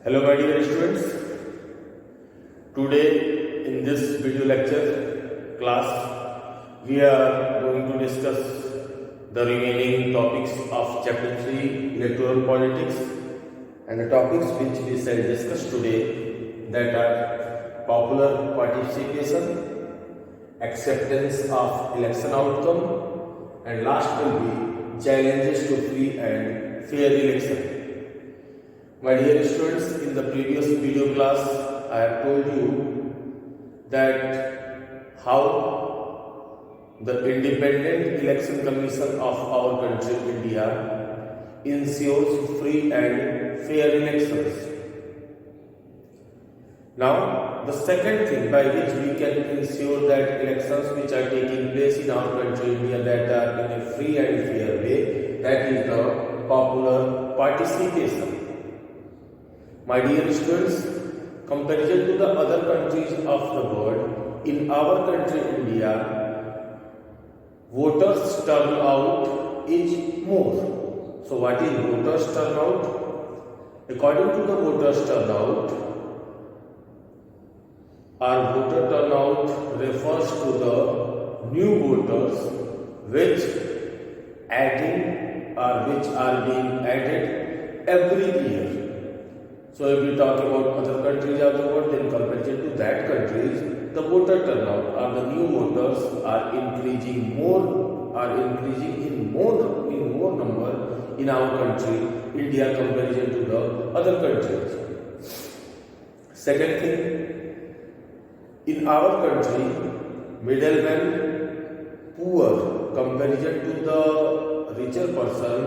Hello my dear students, today in this video lecture class we are going to discuss the remaining topics of chapter 3 electoral politics, and the topics which we shall discuss today that are popular participation, acceptance of election outcome, and last will be challenges to free and fair election. My dear students, in the previous video class, I have told you that how the Independent Election Commission of our country, India, ensures free and fair elections. Now, the second thing by which we can ensure that elections which are taking place in our country, India, that are in a free and fair way, that is the popular participation. My dear students, comparison to the other countries of the world, in our country India, voters turnout is more. So what is voters turnout? According to the voters turnout, our voter turnout refers to the new voters which are being added every year. So if we talk about other countries of the world, then compared to that countries, the voter turnout or the new voters are increasing in more number in our country, India, comparison to the other countries. Second thing, in our country, middlemen, poor, comparison to the richer person,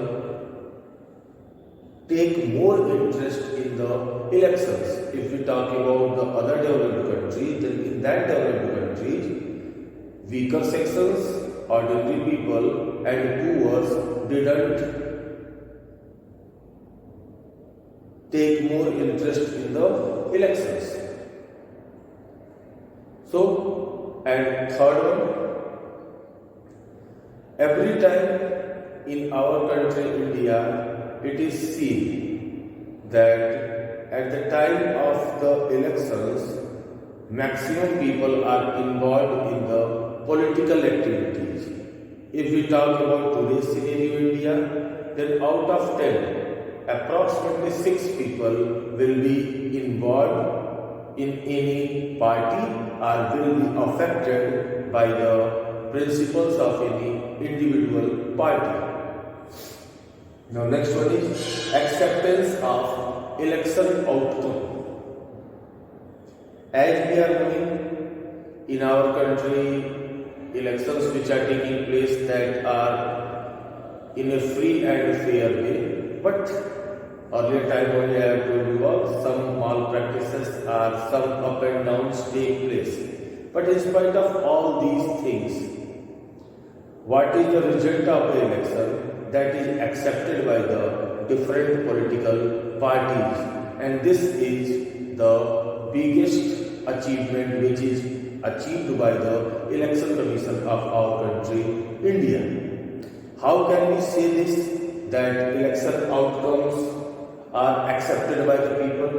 take more interest in the elections. If we talk about the other developed countries, then in that developed countries, weaker sections, ordinary people and poor didn't take more interest in the elections. So, and third one, every time in our country, India, it is seen that at the time of the elections, maximum people are involved in the political activities. If we talk about today's scenario in India, then out of 10, approximately 6 people will be involved in any party or will be affected by the principles of any individual party. Now next one is acceptance of election outcome. As we are knowing, in our country, elections which are taking place that are in a free and fair way, but earlier time only I have told you about some malpractices or some up and downs take place. But in spite of all these things, what is the result of the election? That is accepted by the different political parties, and this is the biggest achievement which is achieved by the Election Commission of our country, India. How can we say this, that election outcomes are accepted by the people?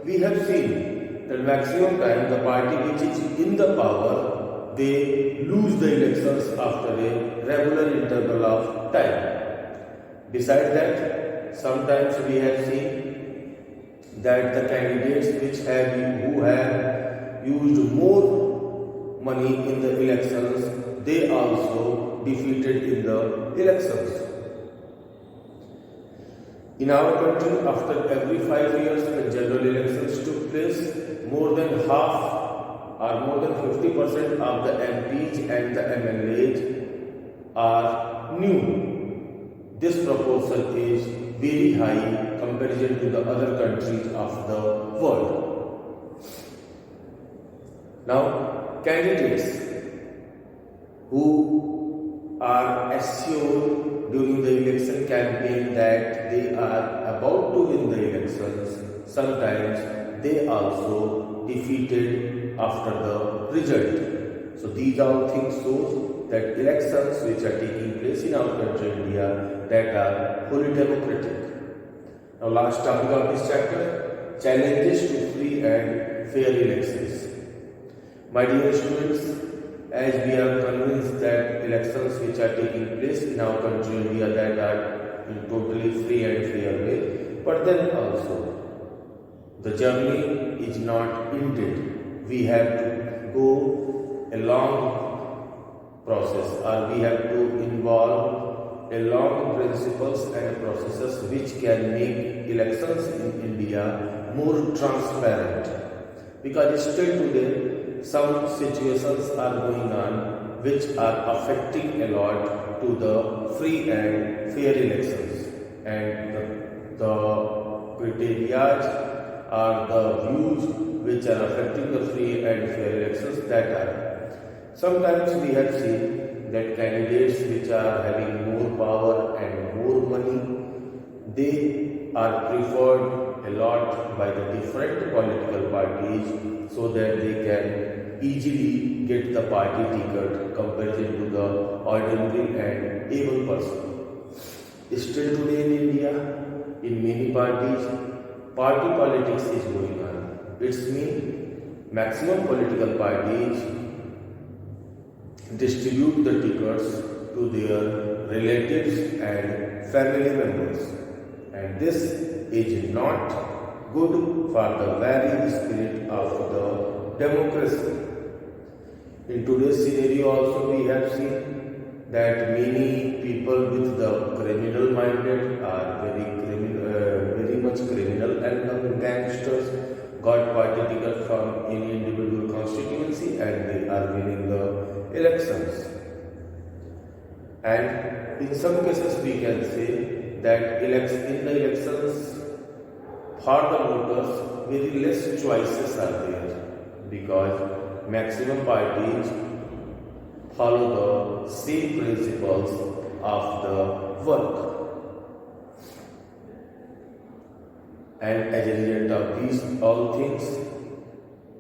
We have seen that maximum time the party which is in the power, they lose the elections after a regular interval of time. Besides that, sometimes we have seen that the candidates who have used more money in the elections, they also defeated in the elections. In our country, after every 5 years when general elections took place, more than half or more than 50% of the MPs and the MLAs are new. This proportion is very high comparison to the other countries of the world. Now, candidates who are assured during the election campaign that they are about to win the elections, sometimes they also defeated after the result. So these all things show that elections which are taking place in our country India, that are fully democratic. Now, last topic of this chapter, challenges to free and fair elections. My dear students, as we are convinced that elections which are taking place in our country India that are in totally free and fair way, but then also the journey is not ended. We have to go a long process, or we have to involve a long principles and processes which can make elections in India more transparent. Because still today some situations are going on which are affecting a lot to the free and fair elections, and the criteria are the views which are affecting the free and fair elections that are. Sometimes we have seen that candidates which are having more power and more money, they are preferred a lot by the different political parties so that they can easily get the party ticket compared to the ordinary and able person. Still today in India, in many parties, party politics is going on. It's mean maximum political parties distribute the tickets to their relatives and family members, and this is not good for the very spirit of the democracy. In today's scenario also we have seen that many people with the criminal minded are very much criminal and gangsters got party ticket from any individual constituency and they are winning the elections. And in some cases we can say that in the elections for the voters very less choices are there, because maximum parties follow the same principles of the work. And as a result of these all things,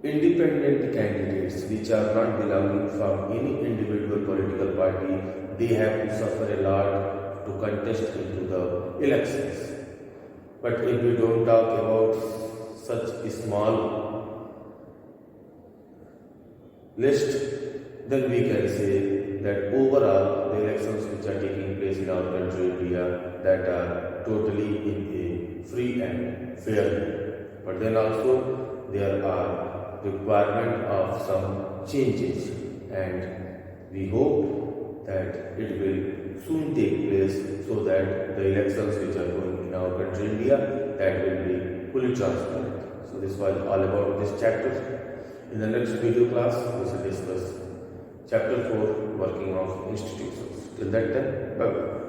independent candidates which are not belonging from any individual political party, they have to suffer a lot to contest into the elections. But if we don't talk about such a small list, then we can say that overall the elections which are taking place in our country India that are totally in a free and fair way. But then also there are requirement of some changes, and we hope that it will soon take place so that the elections which are going in our country India that will be fully transparent. So this was all about this chapter. In the next video class we shall discuss chapter 4, working of institutions. Till that time, bye bye.